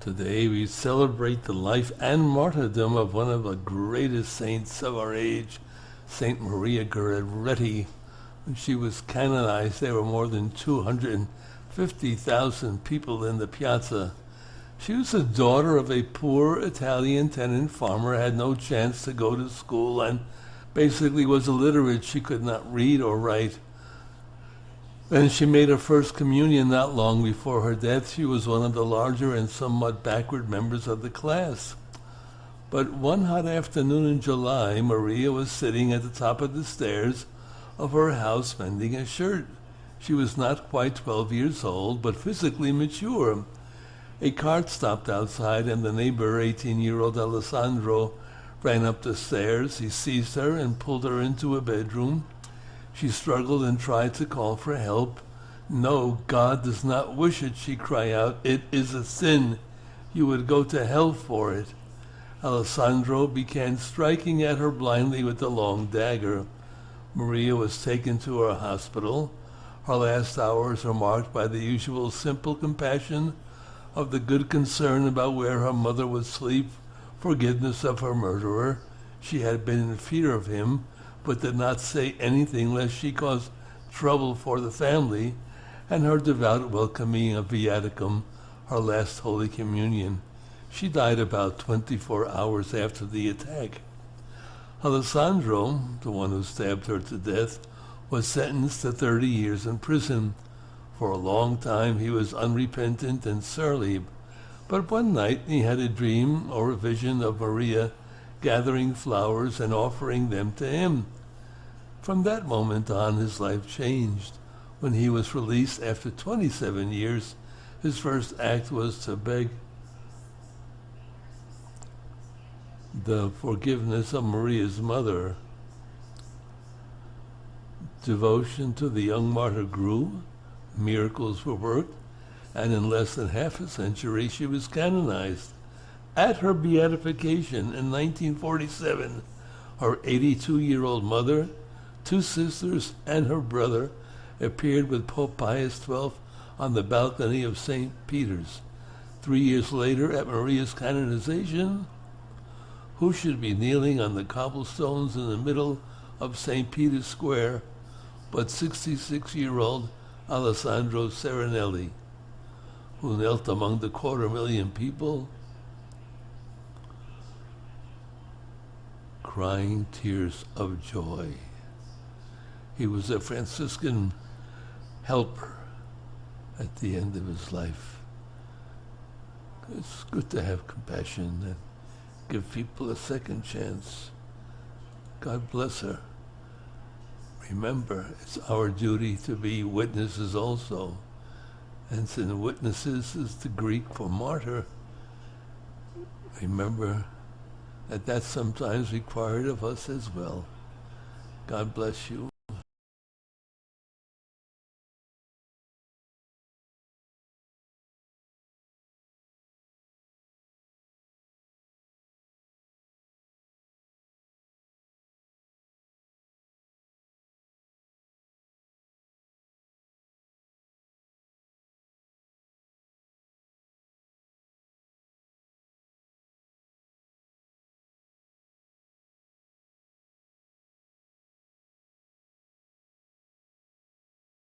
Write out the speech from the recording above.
Today we celebrate the life and martyrdom of one of the greatest saints of our age, Saint Maria Goretti. When she was canonized, there were more than 250,000 people in the piazza. She was the daughter of a poor Italian tenant farmer, had no chance to go to school, and basically was illiterate. She could not read or write. When she made her first communion not long before her death, she was one of the larger and somewhat backward members of the class. But one hot afternoon in July, Maria was sitting at the top of the stairs of her house mending a shirt. She was not quite 12 years old, but physically mature. A cart stopped outside, and the neighbor, 18-year-old Alessandro, ran up the stairs. He seized her and pulled her into a bedroom. She struggled and tried to call for help. "No, God does not wish it," she cried out. "It is a sin. You would go to hell for it." Alessandro began striking at her blindly with the long dagger. Maria was taken to her hospital. Her last hours are marked by the usual simple compassion of the good concern about where her mother would sleep, forgiveness of her murderer. She had been in fear of him, but did not say anything lest she cause trouble for the family, and her devout welcoming of Viaticum, her last Holy Communion. She died about 24 hours after the attack. Alessandro, the one who stabbed her to death, was sentenced to 30 years in prison. For a long time he was unrepentant and surly, but one night he had a dream or a vision of Maria gathering flowers and offering them to him. From that moment on, his life changed. When he was released after 27 years, his first act was to beg the forgiveness of Maria's mother. Devotion to the young martyr grew, miracles were worked, and in less than half a century she was canonized. At her beatification in 1947, her 82-year-old mother, two sisters, and her brother appeared with Pope Pius XII on the balcony of St. Peter's. 3 years later, at Maria's canonization, who should be kneeling on the cobblestones in the middle of St. Peter's Square but 66-year-old Alessandro Serenelli, who knelt among the 250,000 people, crying tears of joy. He was a Franciscan helper at the end of his life. It's good to have compassion and give people a second chance. God bless her. Remember, it's our duty to be witnesses also. And since witnesses is the Greek for martyr, remember that that's sometimes required of us as well. God bless you.